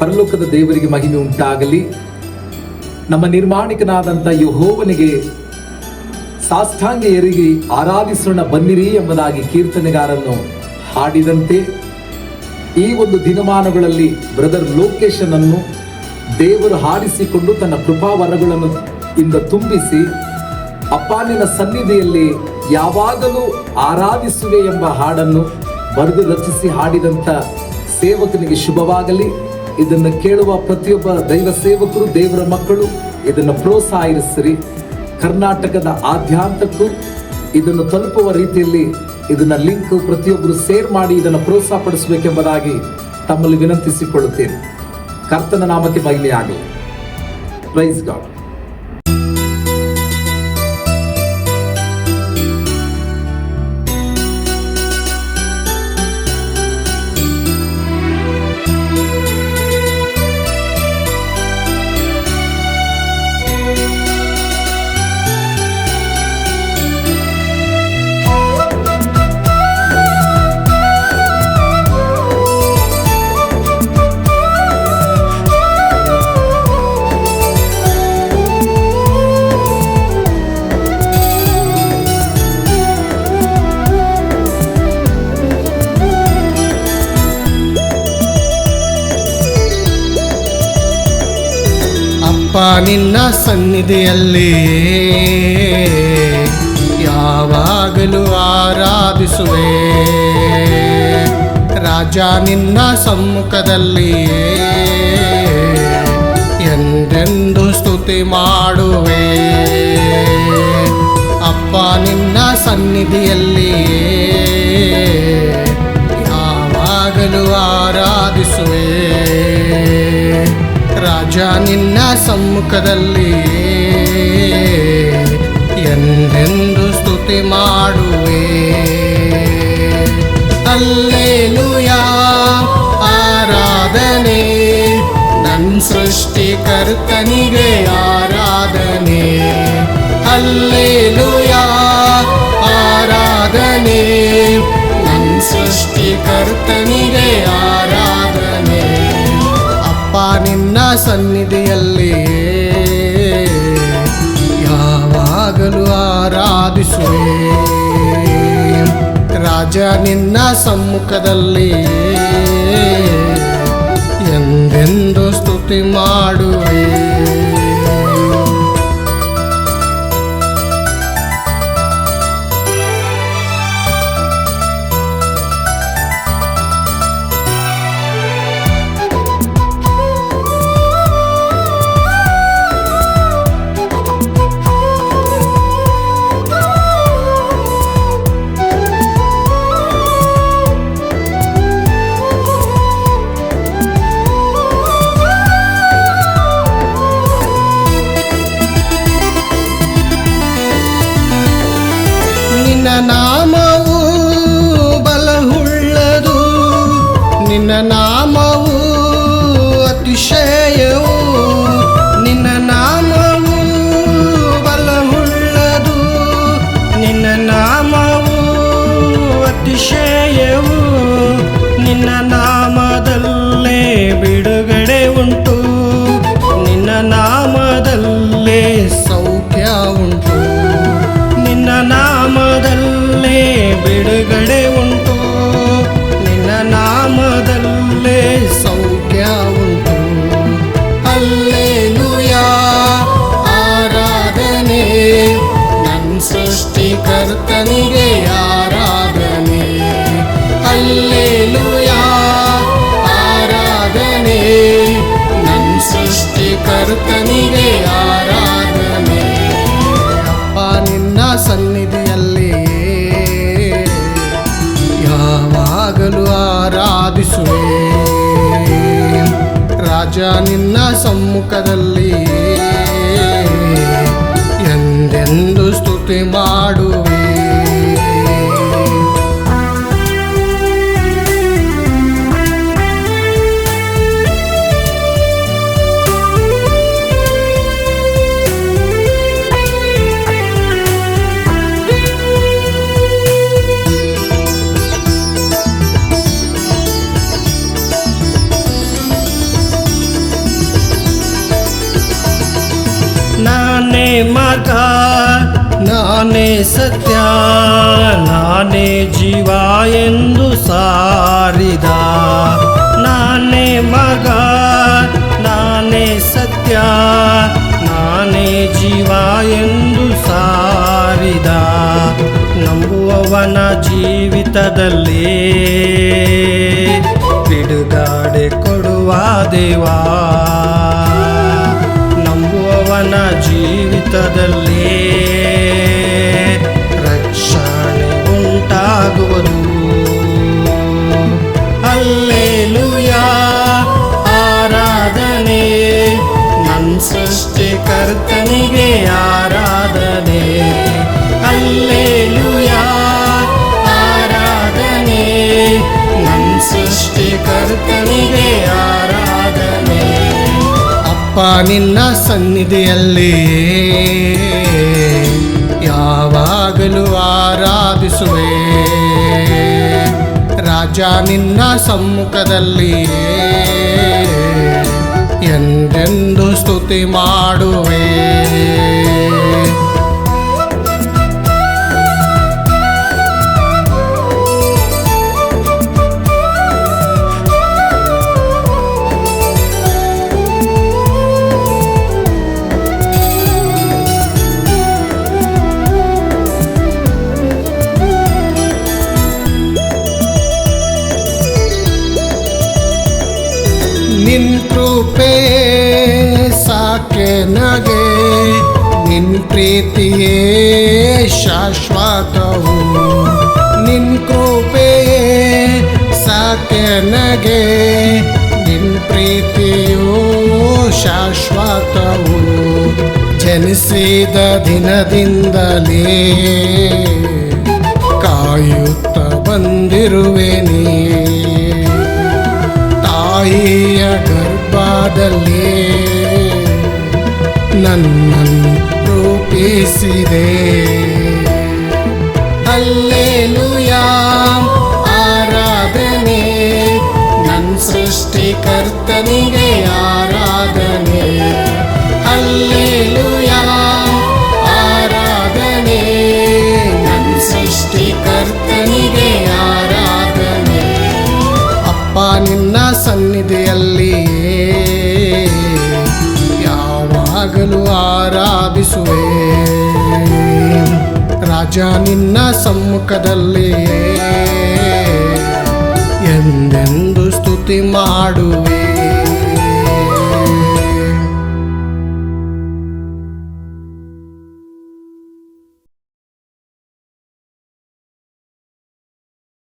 ಪರಲೋಕದ ದೇವರಿಗೆ ಮಹಿಮೆ ಉಂಟಾಗಲಿ. ನಮ್ಮ ನಿರ್ಮಾಣಿಕನಾದಂಥ ಯೆಹೋವನಿಗೆ ಸಾಷ್ಟಾಂಗ ಎರಗಿ ಆರಾಧಿಸೋಣ ಬನ್ನಿರಿ ಎಂಬುದಾಗಿ ಕೀರ್ತನೆಗಾರನ್ನು ಹಾಡಿದಂತೆ ಈ ಒಂದು ದಿನಮಾನಗಳಲ್ಲಿ ಬ್ರದರ್ ಲೋಕೇಶನನ್ನು ದೇವರು ಹಾಡಿಸಿಕೊಂಡು ತನ್ನ ಕೃಪಾವರಗಳನ್ನು ಇಂದ ತುಂಬಿಸಿ ಅಪ್ಪಾನಿನ ಸನ್ನಿಧಿಯಲ್ಲಿ ಯಾವಾಗಲೂ ಆರಾಧಿಸುವೆ ಎಂಬ ಹಾಡನ್ನು ಬರೆದು ರಚಿಸಿ ಹಾಡಿದಂಥ ಸೇವಕನಿಗೆ ಶುಭವಾಗಲಿ. ಇದನ್ನು ಕೇಳುವ ಪ್ರತಿಯೊಬ್ಬ ದೈವ ಸೇವಕರು, ದೇವರ ಮಕ್ಕಳು ಇದನ್ನು ಪ್ರೋತ್ಸಾಹಿಸಿರಿ. ಕರ್ನಾಟಕದ ಆದ್ಯಾಂತಕ್ಕೂ ಇದನ್ನು ತಲುಪುವ ರೀತಿಯಲ್ಲಿ ಇದನ್ನ ಲಿಂಕ್ ಪ್ರತಿಯೊಬ್ಬರು ಶೇರ್ ಮಾಡಿ ಇದನ್ನು ಪ್ರೋತ್ಸಾಹ ಪಡಿಸಬೇಕೆಂಬುದಾಗಿ ತಮ್ಮಲ್ಲಿ ವಿನಂತಿಸಿಕೊಳ್ಳುತ್ತೇನೆ. ಕರ್ತನ ನಾಮಕ್ಕೆ ಮಹಿಮೆಯಾಗಲಿ. Praise God. ಅಪ್ಪ ನಿನ್ನ ಸನ್ನಿಧಿಯಲ್ಲಿ ಯಾವಾಗಲೂ ಆರಾಧಿಸುವೆ. ರಾಜ ನಿನ್ನ ಸಮ್ಮುಖದಲ್ಲಿ ಎಂದೆಂದು ಸ್ತುತಿ ಮಾಡುವೆ. ಅಪ್ಪ ನಿನ್ನ ಸನ್ನಿಧಿಯಲ್ಲಿ ಯಾವಾಗಲೂ ಆರಾಧಿಸುವೆ. ರಾಜ ನಿನ್ನ ಸಮ್ಮುಖದಲ್ಲಿ ಎಂದೆಂದು ಸ್ತುತಿ ಮಾಡುವೆ. ಹಲ್ಲೆಲೂಯಾ ಆರಾಧನೆ, ನನ್ನ ಸೃಷ್ಟಿಕರ್ತನಿಗೆ ಆರಾಧನೆ. ಹಲ್ಲೆಲೂಯಾ ಆರಾಧನೆ, ನನ್ನ ಸೃಷ್ಟಿಕರ್ತನಿಗೆ ಆರಾಧನೆ. ಅಪ್ಪ ನಿನ್ನ ಸನ್ನಿಧಿಯಲ್ಲಿ ಯಾವಾಗಲೂ ಆರಾಧಿಸುವೆ. ರಾಜ ನಿನ್ನ ಸಮ್ಮುಖದಲ್ಲಿ ಎಂದೆಂದು ಸ್ತುತಿ ಮಾಡುವೆ. ನಿನ್ನ ನಾಮವು ಬಲವುಳ್ಳದು, ನಿನ್ನ ನಾಮವು ಅತಿಶಯವು. ನಿನ್ನ ನಾಮವು ಬಲವುಳ್ಳದು, ನಿನ್ನ ನಾಮವು ಅತಿಶಯವು. ನಿನ್ನ ನಾಮದಲ್ಲೇ ಬಿಡುಗಡೆ ಉಂಟು, ನಿನ್ನ ನಾಮದಲ್ಲೇ ಸೌಖ್ಯ ಉಂಟು. ನಿನ್ನ ನಾಮದಲ್ಲೇ ಬಿಡುಗಡೆ ಉಂಟು, ನಿನ್ನ ನಾಮದಲ್ಲೇ ಸೌಖ್ಯ ಉಂಟು. ಹಲ್ಲೆಲೂಯಾ ಆರಾಧನೆ, ನನ್ನ ಸೃಷ್ಟಿಕರ್ತನಿಗೆ ಆರಾಧನೆ. ಹಲ್ಲೆಲೂಯಾ ಆರಾಧನೆ, ನನ್ನ ಸೃಷ್ಟಿಕರ್ತನಿಗೆ ಆರಾಧನೆ. ಅಪ್ಪ ನಿನ್ನ ಸನ್ನಿಧಿಯಲ್ಲಿ ಯಾವಾಗಲೂ ಆರಾಧಿಸುವೆ. ರಾಜ ನಿನ್ನ ಸಮ್ಮುಖದಲ್ಲಿ ಎಂದೆಂದು ಸ್ತುತಿ ಮಾಡುವೆ. ನಾನೇ ಮಾರ್ಗ, ನಾನೇ ಸತ್ಯ, ನಾನೇ ಜೀವ ಎಂದು ಸಾರಿದ. ನಾನೇ ಮಾರ್ಗ, ನಾನೇ ಸತ್ಯ, ನಾನೇ ಜೀವ ಎಂದು ಸಾರಿದ. ನಂಬುವವನ ಜೀವಿತದಲ್ಲಿ ಬಿಡುಗಡೆ ಕೊಡುವ ದೇವಾ. ನಂಬುವವನ ಜೀವಿತದಲ್ಲಿ ರಕ್ಷಣೆ ಉಂಟಾಗುವುದು. ಹಲ್ಲೆಲೂಯಾ, ಆರಾಧನೆ ನನ್ನ ಸೃಷ್ಟಿಕರ್ತನಿಗೆ ಆರಾಧನೆ. ಹಲ್ಲೆಲೂಯಾ, ಆರಾಧನೆ ನನ್ನ ಸೃಷ್ಟಿಕರ್ತನಿಗೆ ಆರಾಧನೆ. ಅಪ್ಪ ನಿನ್ನ ಸನ್ನಿಧಿಯಲ್ಲಿ ಯಾವಾಗಲೂ ಆರಾಧಿಸುವೆ. ರಾಜ ನಿನ್ನ ಸಮ್ಮುಖದಲ್ಲಿ ಎಂದೆಂದು ಸ್ತುತಿ ಮಾಡುವೆ. ನಿನ್ ಕೃಪೆ ಸಾಕೆ ನಗೆ, ನಿನ್ ಪ್ರೀತಿಯೇ ಶಾಶ್ವತವು. ನಿನ್ ಕೃಪೆ ಸಾಕೆ ನಗೆ, ನಿನ್ ಪ್ರೀತಿಯೂ ಶಾಶ್ವತವು. ಜನಿಸಿದ ದಿನದಿಂದಲೇ ಕಾಯುತ್ತ ಬಂದಿರುವೆ ನೀ. ತಾಯಿಯ ಗರ್ಭದಲ್ಲಿ ನನ್ನನ್ನು ರೂಪಿಸಿದೆ. ಹಲ್ಲೆಲೂಯಾ, ಆರಾಧನೆ ನನ್ನ ಸೃಷ್ಟಿಕರ್ತನಿಗೆ ಆರಾಧನೆ. ಹಲ್ಲೆಲೂಯಾ, ಆರಾಧನೆ ನನ್ನ ಸೃಷ್ಟಿಕರ್ತನಿಗೆ ಆರಾಧನೆ. ಅಪ್ಪ ನಿನ್ನ ಸನ್ನಿಧಿಯಲ್ಲಿ ಯಾವಾಗಲೂ ಆರಾಧಿಸುವೆ. ರಾಜ ನಿನ್ನ ಸಮ್ಮುಖದಲ್ಲಿ ಎಂದೆಂದು ಸ್ತುತಿ ಮಾಡುವೆ.